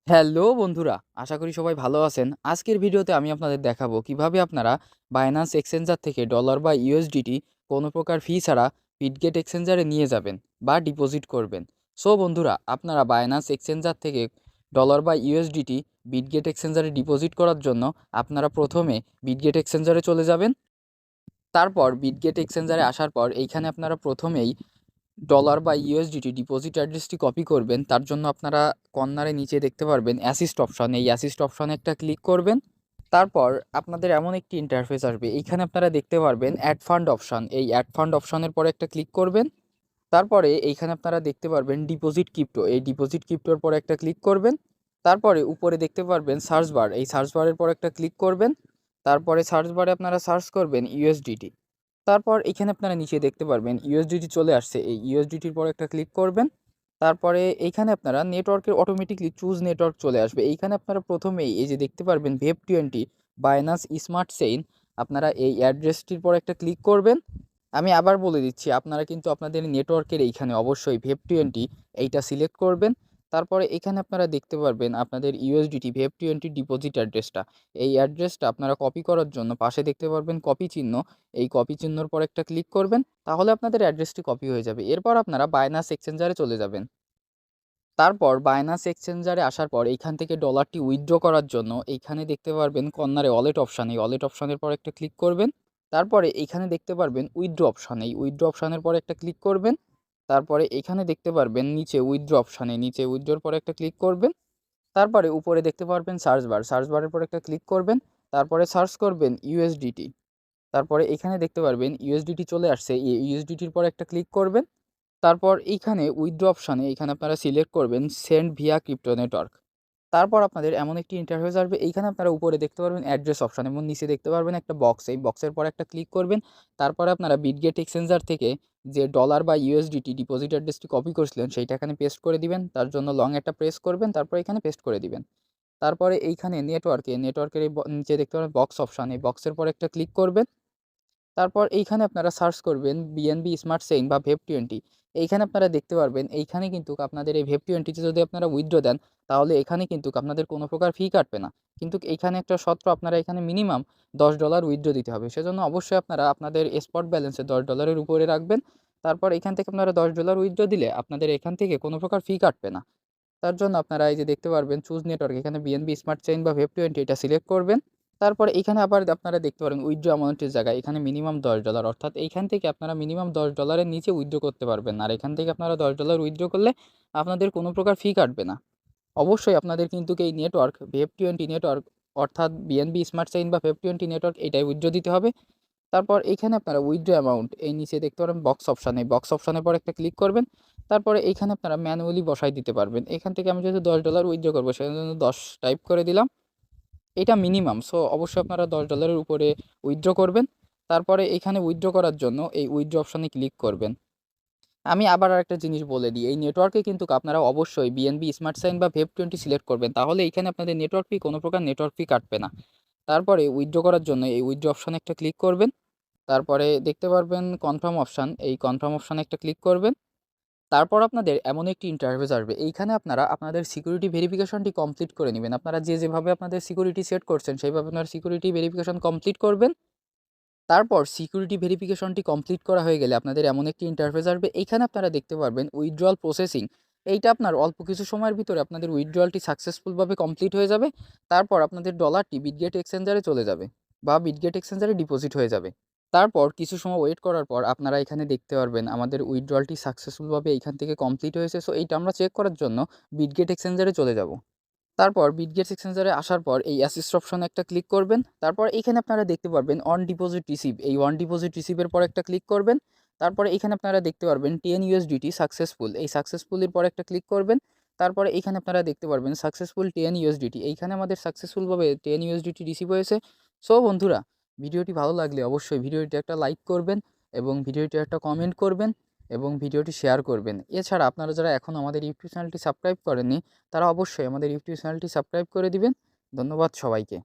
Hello বন্ধুরা, আশা করি সবাই ভালো আছেন। আজকের ভিডিওতে আমি আপনাদের দেখাবো কিভাবে আপনারা বাইন্যান্স এক্সচেঞ্জার থেকে ডলার বা ইউএসডিটি কোনো প্রকার ফি ছাড়া বিটগেট এক্সচেঞ্জারে নিয়ে যাবেন বা ডিপোজিট করবেন। সো বন্ধুরা, আপনারা বাইন্যান্স এক্সচেঞ্জার থেকে ডলার বা ইউএসডিটি বিটগেট এক্সচেঞ্জারে ডিপোজিট করার জন্য আপনারা প্রথমে বিটগেট এক্সচেঞ্জারে চলে যাবেন। তারপর বিটগেট এক্সচেঞ্জারে আসার পর এইখানে আপনারা প্রথমেই ডলার বা ইউএসডিটি ডিপোজিট অ্যাড্রেসটি কপি করবেন। তার জন্য আপনারা কর্নারে নিচে দেখতে পারবেন অ্যাসিস্ট অপশন, এই অ্যাসিস্ট অপশনে একটা ক্লিক করবেন। তারপর আপনাদের এমন একটি ইন্টারফেস আসবে, এইখানে আপনারা দেখতে পারবেন অ্যাড ফান্ড অপশন, এই অ্যাড ফান্ড অপশনের পরে একটা ক্লিক করবেন। তারপরে এইখানে আপনারা দেখতে পারবেন ডিপোজিট ক্রিপ্টো, এই ডিপোজিট ক্রিপ্টোর পরে একটা ক্লিক করবেন। তারপরে উপরে দেখতে পারবেন সার্চ বার, এই সার্চ বারের পর একটা ক্লিক করবেন। তারপরে সার্চ বারে আপনারা সার্চ করবেন ইউএসডিটি। তারপর এখানে আপনারা নিচে দেখতে পারবেন ইউএসডিটি চলে আসছে, এই ইউএসডিটির পর একটা ক্লিক করবেন। তারপরে এইখানে আপনারা নেটওয়ার্কের অটোমেটিকলি চুজ নেটওয়ার্ক চলে আসবে। এইখানে আপনারা প্রথমেই এই যে দেখতে পারবেন VEP20 বাইনান্স স্মার্ট চেইন, আপনারা এই অ্যাড্রেসটির পর একটা ক্লিক করবেন। আমি আবার বলে দিচ্ছি, আপনারা কিন্তু আপনাদের নেটওয়ার্কের এইখানে অবশ্যই VEP20 এইটা সিলেক্ট করবেন। তারপরে এখানে আপনারা দেখতে পারবেন আপনাদের ইউএসডিটি VEP20 ডিপোজিট অ্যাড্রেসটা, এই অ্যাড্রেসটা আপনারা কপি করার জন্য পাশে দেখতে পারবেন কপি চিহ্ন, এই কপি চিহ্নর পর একটা ক্লিক করবেন। তাহলে আপনাদের অ্যাড্রেসটি কপি হয়ে যাবে। এরপর আপনারা বাইনান্স এক্সচেঞ্জারে চলে যাবেন। তারপর বাইনান্স এক্সচেঞ্জারে আসার পর এইখান থেকে ডলারটি উইথড্র করার জন্য এইখানে দেখতে পারবেন কর্নারে ওয়ালেট অপশান, এই ওয়ালেট অপশানের পর একটা ক্লিক করবেন। তারপরে এইখানে দেখতে পারবেন উইথড্র অপশান, এই উইথড্র অপশানের পর একটা ক্লিক করবেন। তারপরে এখানে দেখতে পারবেন নিচে উইথড্র অপশানে, নিচে উইথড্রর পর একটা ক্লিক করবেন। তারপরে উপরে দেখতে পারবেন সার্চ বার, সার্চ বারের পর একটা ক্লিক করবেন। তারপরে সার্চ করবেন ইউএসডিটি। তারপরে এখানে দেখতে পারবেন ইউএসডিটি চলে আসছে, এই ইউএসডিটির পর একটা ক্লিক করবেন। তারপর এইখানে উইথড্র অপশানে এইখানে আপনারা সিলেক্ট করবেন সেন্ড ভিয়া ক্রিপ্টো নেটওয়ার্ক। তারপর আপনাদের এমন একটি ইন্টারফেস আসবে, এইখানে আপনারা উপরে দেখতে পারবেন অ্যাড্রেস অপশান এবং নিচে দেখতে পারবেন একটা বক্স, এই বক্সের পর একটা ক্লিক করবেন। তারপরে আপনারা বিটগেট এক্সচেঞ্জার থেকে যে ডলার বা ইউএসডিটি ডিপোজিট অ্যাড্রেসটি কপি করছিলেন সেইটা এখানে পেস্ট করে দিবেন। তার জন্য লং একটা প্রেস করবেন, তারপর এখানে পেস্ট করে দিবেন। তারপরে এইখানে নেটওয়ার্কের এই নিচে দেখতে পারবেন বক্স অপশান, এই বক্সের পর একটা ক্লিক করবেন। তারপর এইখানে আপনারা সার্চ করবেন বিএনবি স্মার্ট চেইন বা VEP20। এইখানে আপনারা দেখতে পারবেন এইখানে কিন্তু আপনাদের এই VEP20 যদি আপনারা উইথড্র দেন, তাহলে এখানে কিন্তু আপনাদের কোনো প্রকার ফি কাটবে না। কিন্তু এইখানে একটা শর্ত, আপনারা এখানে মিনিমাম $10 উইথড্র দিতে হবে। সেজন্য অবশ্যই আপনারা আপনাদের স্পট ব্যালেন্সে $10 উপরে রাখবেন। তারপর এখান থেকে আপনারা $10 উইথড্র দিলে আপনাদের এখান থেকে কোনো প্রকার ফি কাটবে না। তার জন্য আপনারা এই যে দেখতে পারবেন চুজ নেটওয়ার্ক, এখানে বিএনবি স্মার্ট চেইন বা VEP20 এটা সিলেক্ট করবেন। তারপরে এখানে আবার আপনারা দেখতে পারেন উইথড্র অ্যামাউন্টের জায়গায় এখানে মিনিমাম $10, অর্থাৎ এইখান থেকে আপনারা মিনিমাম $10 নিচে উইথড্র করতে পারবেন না। আর এখান থেকে আপনারা $10 উইথড্র করলে আপনাদের কোনো প্রকার ফি কাটবে না। অবশ্যই আপনাদের কিন্তু এই নেটওয়ার্ক VEP20 নেটওয়ার্ক, অর্থাৎ বিএনবি স্মার্ট চেইন বা VEP20 নেটওয়ার্ক, এটাই উইথড্র দিতে হবে। তারপর এইখানে আপনারা উইথড্র অ্যামাউন্ট, এই নিচে দেখতে পারেন বক্স অপশান, এই বক্স অপশানের পর একটা ক্লিক করবেন। তারপরে এইখানে আপনারা ম্যানুয়ালি বসাই দিতে পারবেন। এখান থেকে আমি যেহেতু $10 উইথড্র করবো সেজন্য 10 টাইপ করে দিলাম, এটা মিনিমাম। সো অবশ্যই আপনারা $10 উপরে উইথড্র করবেন। তারপরে এখানে উইথড্র করার জন্য এই উইথড্র অপশানে ক্লিক করবেন। আমি আবার আরেকটা জিনিস বলে দিই, এই নেটওয়ার্কে কিন্তু আপনারা অবশ্যই বিএনবি স্মার্ট চেইন বা VEP20 সিলেক্ট করবেন, তাহলে এইখানে আপনাদের নেটওয়ার্ক ফি কোনো প্রকার নেটওয়ার্ক ফি কাটবে না। তারপরে উইথড্র করার জন্য এই উইথড্র অপশানে একটা ক্লিক করবেন। তারপরে দেখতে পারবেন কনফার্ম অপশান, এই কনফার্ম অপশানে একটা ক্লিক করবেন। তারপর আপনাদের এমন একটি ইন্টারফেস আসবে, এইখানে আপনারা আপনাদের সিকিউরিটি ভেরিফিকেশনটি কমপ্লিট করে নেবেন। আপনারা যেভাবে আপনাদের সিকিউরিটি সেট করছেন সেইভাবে আপনার সিকিউরিটি ভেরিফিকেশন কমপ্লিট করবেন। তারপর সিকিউরিটি ভেরিফিকেশনটি কমপ্লিট করা হয়ে গেলে আপনাদের এমন একটি ইন্টারফেস আসবে, এইখানে আপনারা দেখতে পারবেন উইথড্রয়াল প্রসেসিং। এইটা আপনার অল্প কিছু সময়ের ভিতরে আপনাদের উইথড্রয়ালটি সাকসেসফুলভাবে কমপ্লিট হয়ে যাবে। তারপর আপনাদের ডলারটি বিটগেট এক্সচেঞ্জারে চলে যাবে বা বিটগেট এক্সচেঞ্জারে ডিপোজিট হয়ে যাবে। তারপর কিছু সময় ওয়েট করার পর আপনারা এখানে দেখতে পারবেন আমাদের উইথড্রয়ালটি সাকসেসফুলভাবে এইখান থেকে কমপ্লিট হয়েছে। সো এইটা আমরা চেক করার জন্য বিটগেট এক্সচেঞ্জারে চলে যাব। তারপর বিটগেট এক্সচেঞ্জারে আসার পর এই অ্যাসিস্ট অপশনে একটা ক্লিক করবেন। তারপর এইখানে আপনারা দেখতে পারবেন অন ডিপোজিট রিসিভ, এই অন ডিপোজিট রিসিভের পর একটা ক্লিক করবেন। তারপরে এখানে আপনারা দেখতে পারবেন 10 ইউএসডিটি সাকসেসফুল, এই সাকসেসফুলের পর একটা ক্লিক করবেন। তারপরে এইখানে আপনারা দেখতে পারবেন সাকসেসফুল 10 ইউএসডিটি, এইখানে আমাদের সাকসেসফুলভাবে 10 ইউএসডিটি রিসিভ হয়েছে। সো বন্ধুরা, ভিডিওটি ভালো লাগলে অবশ্যই ভিডিওটি একটা লাইক করবেন এবং ভিডিওটি একটা কমেন্ট করবেন এবং ভিডিওটি শেয়ার করবেন। এছাড়া আপনারা যারা এখনও আমাদের ইউটিউব চ্যানেলটি সাবস্ক্রাইব করেননি, তারা অবশ্যই আমাদের ইউটিউব চ্যানেলটি সাবস্ক্রাইব করে দিবেন। ধন্যবাদ সবাইকে।